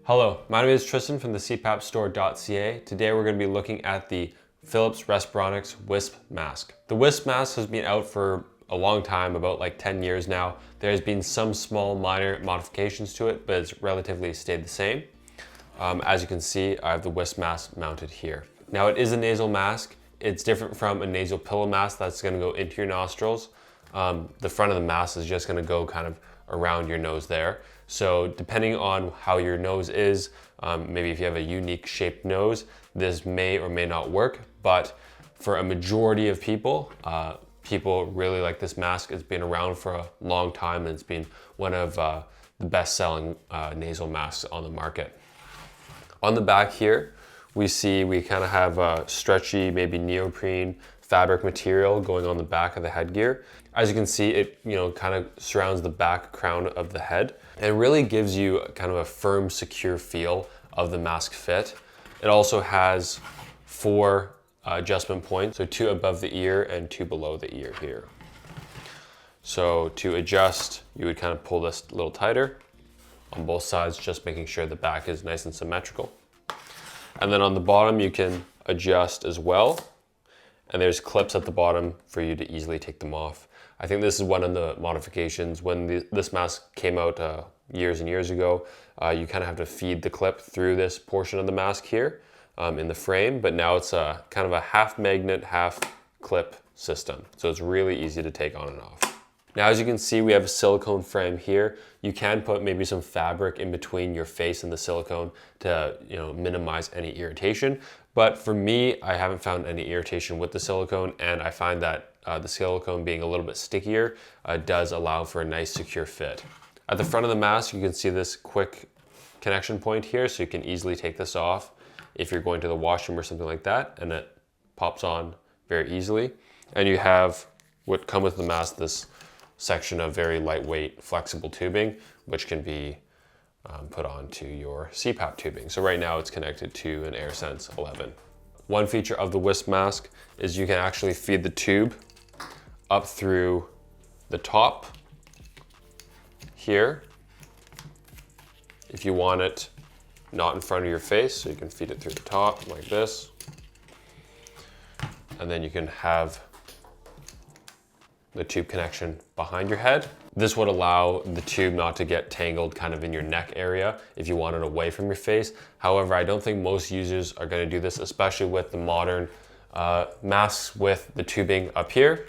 Hello, my name is Tristan from the CPAPstore.ca. Today we're going to be looking at the Philips Respironics Wisp Mask. The Wisp Mask has been out for a long time, about like 10 years now. There's been some small minor modifications to it, but it's relatively stayed the same. As you can see, I have the Wisp Mask mounted here. Now it is a nasal mask. It's different from a nasal pillow mask that's going to go into your nostrils. The front of the mask is just going to go kind of around your nose there. So depending on how your nose is, maybe if you have a unique shaped nose, this may or may not work. But for a majority of people, people really like this mask. It's been around for a long time and it's been one of the best-selling nasal masks on the market. On the back here, we kind of have a stretchy, maybe neoprene fabric material going on the back of the headgear. As you can see, it kind of surrounds the back crown of the head. It really gives you kind of a firm, secure feel of the mask fit. It also has 4 adjustment points, so 2 above the ear and 2 below the ear here. So to adjust, you would kind of pull this a little tighter on both sides, just making sure the back is nice and symmetrical. And then on the bottom, you can adjust as well. And there's clips at the bottom for you to easily take them off. I think this is one of the modifications. When this mask came out years and years ago, you kind of have to feed the clip through this portion of the mask here in the frame, but now it's kind of a half magnet, half clip system. So it's really easy to take on and off. Now, as you can see, we have a silicone frame here. You can put maybe some fabric in between your face and the silicone to minimize any irritation. But for me, I haven't found any irritation with the silicone, and I find that the silicone being a little bit stickier does allow for a nice secure fit. At the front of the mask, you can see this quick connection point here, so you can easily take this off if you're going to the washroom or something like that, and it pops on very easily. And you have what comes with the mask, this section of very lightweight, flexible tubing, which can be put onto your CPAP tubing. So right now it's connected to an AirSense 11. One feature of the Wisp mask is you can actually feed the tube up through the top here if you want it not in front of your face, so you can feed it through the top like this. And then you can have the tube connection behind your head. This would allow the tube not to get tangled kind of in your neck area if you want it away from your face. However, I don't think most users are going to do this, especially with the modern masks with the tubing up here.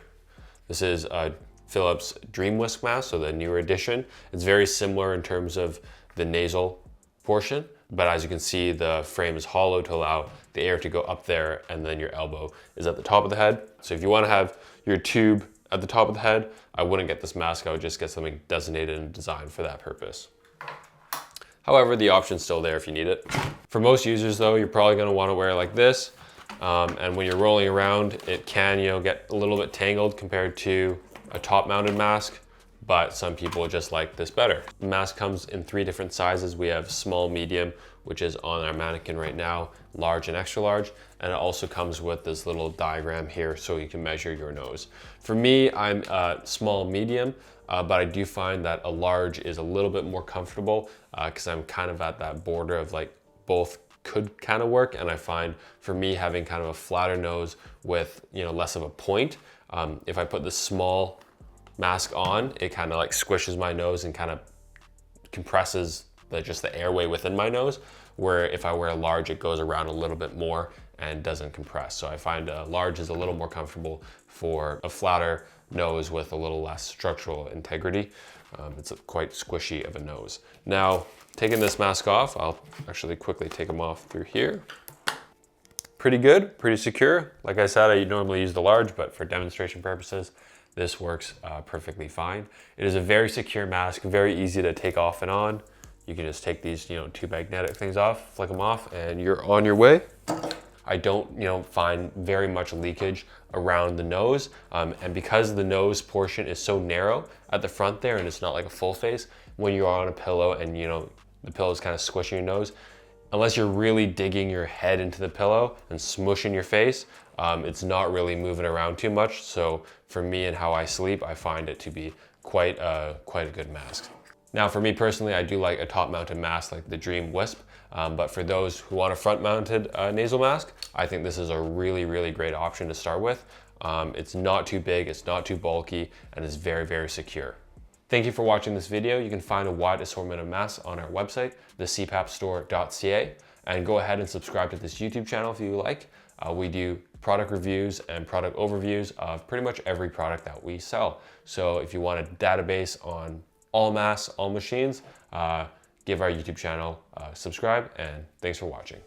This is a Philips Dream Wisp mask, so the newer edition. It's very similar in terms of the nasal portion, but as you can see, the frame is hollow to allow the air to go up there, and then your elbow is at the top of the head. So if you want to have your tube at the top of the head, I wouldn't get this mask. I would just get something designated and designed for that purpose. However, the option's still there if you need it. For most users though, you're probably gonna wanna wear it like this. And when you're rolling around, it can get a little bit tangled compared to a top mounted mask, but some people just like this better. The mask comes in 3 different sizes. We have small, medium, which is on our mannequin right now, large and extra large, and it also comes with this little diagram here so you can measure your nose. For me, I'm small, medium, but I do find that a large is a little bit more comfortable because I'm kind of at that border of like both could kind of work, and I find for me having kind of a flatter nose with less of a point, if I put the small mask on, it kind of like squishes my nose and kind of compresses just the airway within my nose, where if I wear a large, it goes around a little bit more and doesn't compress. So I find a large is a little more comfortable for a flatter nose with a little less structural integrity. It's quite squishy of a nose. Now, taking this mask off, I'll actually quickly take them off through here. Pretty good, pretty secure. Like I said, I normally use the large, but for demonstration purposes, this works perfectly fine. It is a very secure mask, very easy to take off and on. You can just take these 2 magnetic things off, flick them off, and you're on your way. I don't find very much leakage around the nose. And because the nose portion is so narrow at the front there, and it's not like a full face, when you're on a pillow and the pillow is kind of squishing your nose, unless you're really digging your head into the pillow and smushing your face, it's not really moving around too much. So for me and how I sleep, I find it to be quite a good mask. Now for me personally, I do like a top mounted mask like the Dream Wisp, but for those who want a front mounted nasal mask, I think this is a really, really great option to start with. It's not too big, it's not too bulky, and it's very, very secure. Thank you for watching this video. You can find a wide assortment of masks on our website, thecpapstore.ca, and go ahead and subscribe to this YouTube channel if you like. We do product reviews and product overviews of pretty much every product that we sell. So if you want a database on all masks, all machines, give our YouTube channel a subscribe, and thanks for watching.